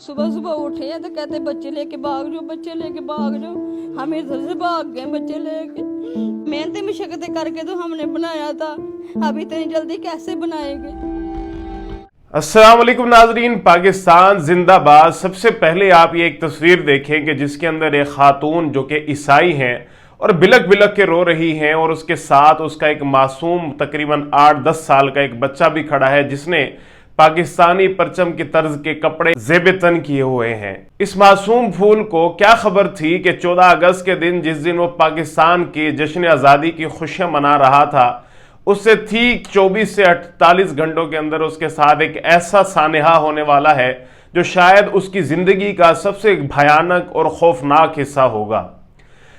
सुबह सुबह उठे हैं तो कहते बच्चे लेके भाग जाओ, बच्चे लेके भाग जाओ। हम इधर से भाग गए बच्चे लेके। मेहनत मशक्कतें करके तो हमने बनाया था, अब इतनी जल्दी कैसे बनाएंगे। अस्सलाम वालेकुम नाजरीन, पाकिस्तान जिंदाबाद। सबसे पहले आप ये एक तस्वीर देखें कि जिसके अंदर एक खातून जो कि ईसाई हैं और बिलक बिलक के रो रही हैं और उसके साथ उसका एक मासूम तकरीबन 8-10 साल का एक बच्चा भी खड़ा है जिसने पाकिस्तानी परचम की तर्ज के कपड़े ज़ेब तन किए हुए हैं। इस मासूम फूल को क्या खबर थी कि 14 अगस्त के दिन, जिस दिन वो पाकिस्तान की जश्न आज़ादी की खुशियां मना रहा था, उससे ठीक 24 से 48 घंटों के अंदर उसके साथ एक ऐसा सानेहा होने वाला है जो शायद उसकी जिंदगी का सबसे भयानक और खौफनाक हिस्सा होगा।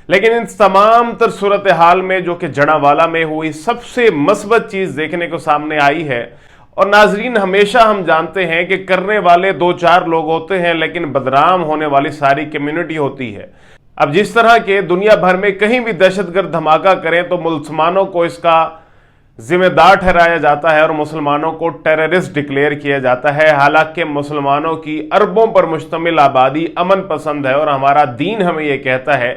लेकिन इन तमाम तर सूरत हाल में जो कि जड़ावाला में हुई सबसे मस्बत चीज देखने को सामने आई है। और नाजरीन, हमेशा हम जानते हैं कि करने वाले 2-4 लोग होते हैं लेकिन बदनाम होने वाली सारी कम्युनिटी होती है। अब जिस तरह के दुनिया भर में कहीं भी दहशतगर्द धमाका करें तो मुसलमानों को इसका जिम्मेदार ठहराया जाता है और मुसलमानों को टेररिस्ट डिक्लेयर किया जाता है। हालांकि मुसलमानों की अरबों पर मुश्तमिल आबादी अमन पसंद है और हमारा दीन हमें यह कहता है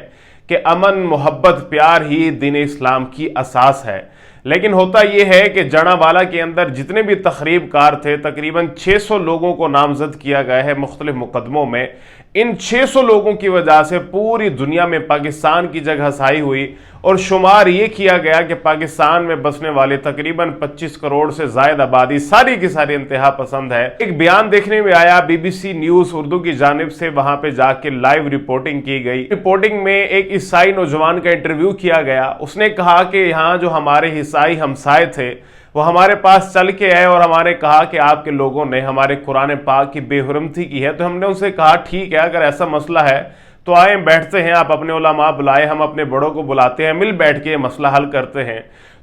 कि अमन, मोहब्बत, प्यार ही दीन इस्लाम की असास है। लेकिन होता यह है कि जड़ावाला के अंदर जितने भी तखरीबकार थे, तकरीबन 600 लोगों को नामजद किया गया है मुख्तलिफ मुकदमों में। इन 600 लोगों की वजह से पूरी दुनिया में पाकिस्तान की जगह हसाई हुई और शुमार ये किया गया कि पाकिस्तान में बसने वाले तकरीबन 25 करोड़ से ज्यादा आबादी सारी की सारी इंतहा पसंद है। एक बयान देखने में आया BBC न्यूज उर्दू की जानिब से, वहां पे जाके लाइव रिपोर्टिंग की गई। रिपोर्टिंग में एक ईसाई नौजवान का इंटरव्यू किया गया। उसने कहा कि यहाँ जो हमारे ईसाई हमसाए थे वो हमारे पास चल के आए और हमारे कहा कि आपके लोगों ने हमारे कुरान पाक की बेहुरमती की है। तो हमने उनसे कहा ठीक है, अगर ऐसा मसला है तो आए बैठते हैं, आप अपने उलमा बुलाए, हम अपने बड़ों को बुलाते हैं, मिल बैठ के मसला हल करते हैं।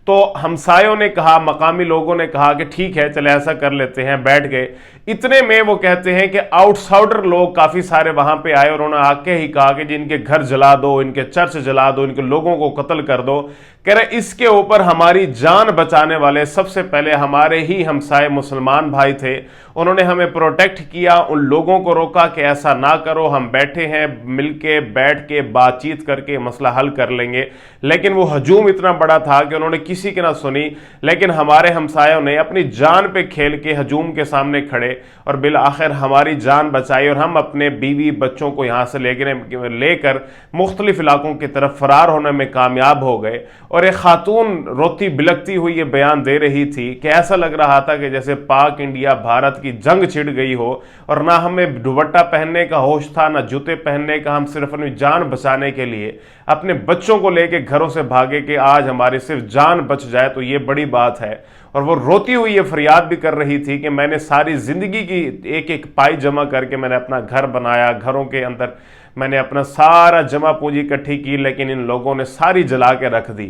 तो हमसायों ने कहा, मकामी लोगों ने कहा कि ठीक है चले ऐसा कर लेते हैं, बैठ गए। इतने में वो कहते हैं कि आउटसाइडर लोग काफ़ी सारे वहाँ पे आए और उन्होंने आके ही कहा कि जिनके घर जला दो, इनके चर्च जला दो, इनके लोगों को कत्ल कर दो। कह रहे इसके ऊपर हमारी जान बचाने वाले सबसे पहले हमारे ही हमसाए मुसलमान भाई थे, उन्होंने हमें प्रोटेक्ट किया, उन लोगों को रोका कि ऐसा ना करो, हम बैठे हैं, मिलके बैठ के बातचीत करके मसला हल कर लेंगे। लेकिन वो हजूम इतना बड़ा था कि उन्होंने किसी की ना सुनी। लेकिन हमारे हमसायों ने अपनी जान पे खेल के हजूम के सामने खड़े और बिल आखिर हमारी जान बचाई और हम अपने बीवी बच्चों को यहाँ से लेकर मुख्तलिफ इलाकों की तरफ फरार होने में कामयाब हो गए। और एक खातून रोती बिलकती हुई ये बयान दे रही थी कि ऐसा लग रहा था कि जैसे पाक इंडिया भारत की जंग छिड़ गई हो और ना हमें दुपट्टा पहनने का होश था, ना जूते पहनने का। हम सिर्फ अपनी जान बचाने के लिए अपने बच्चों को लेके घरों से भागे कि आज हमारी सिर्फ जान बच जाए तो ये बड़ी बात है। और वो रोती हुई ये फरियाद भी कर रही थी कि मैंने सारी जिंदगी की एक एक पाई जमा करके मैंने अपना घर बनाया, घरों के अंदर मैंने अपना सारा जमा पूंजी इकट्ठी की, लेकिन इन लोगों ने सारी जला के रख दी।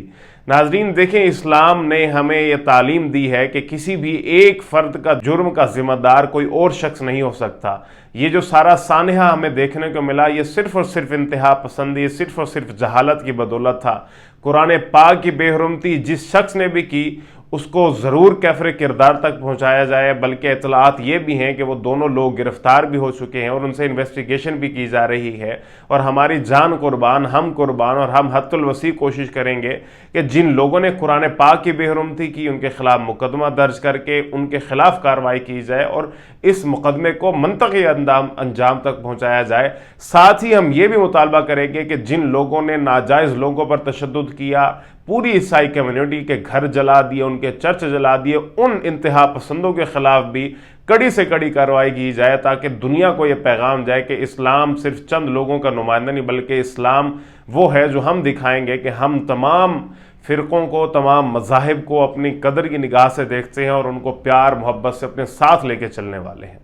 नाजरीन देखें, इस्लाम ने हमें यह तालीम दी है कि किसी भी एक फर्द का जुर्म का जिम्मेदार कोई और शख्स नहीं हो सकता। ये जो सारा सानहा हमें देखने को मिला, ये सिर्फ और सिर्फ इंतहा पसंदी, सिर्फ और सिर्फ जहालत की बदौलत था। कुरान पाक की बेहुरमती जिस शख्स ने भी की उसको ज़रूर कैफर किरदार तक पहुंचाया जाए। बल्कि इतलात ये भी हैं कि वो दोनों लोग गिरफ्तार भी हो चुके हैं और उनसे इन्वेस्टिगेशन भी की जा रही है। और हमारी जान कुर्बान, हम कुर्बान, और हम हद्दुल वसी कोशिश करेंगे कि जिन लोगों ने कुरान पाक की बेहुरमती की उनके खिलाफ मुकदमा दर्ज करके उनके खिलाफ कार्रवाई की जाए और इस मुकदमे को मंतकी अंजाम तक पहुँचाया जाए। साथ ही हम ये भी मुतालबा करेंगे कि जिन लोगों ने नाजायज़ लोगों पर तशद्दुद किया, पूरी ईसाई कम्युनिटी के घर जला दिए, उनके चर्च जला दिए, उन इंतहा पसंदों के खिलाफ भी कड़ी से कड़ी कार्रवाई की जाए ताकि दुनिया को यह पैगाम जाए कि इस्लाम सिर्फ चंद लोगों का नुमाइंदा नहीं, बल्कि इस्लाम वो है जो हम दिखाएंगे कि हम तमाम फ़िरक़ों को, तमाम मज़ाहिब को अपनी कदर की निगाह से देखते हैं और उनको प्यार मोहब्बत से अपने साथ लेके चलने वाले हैं।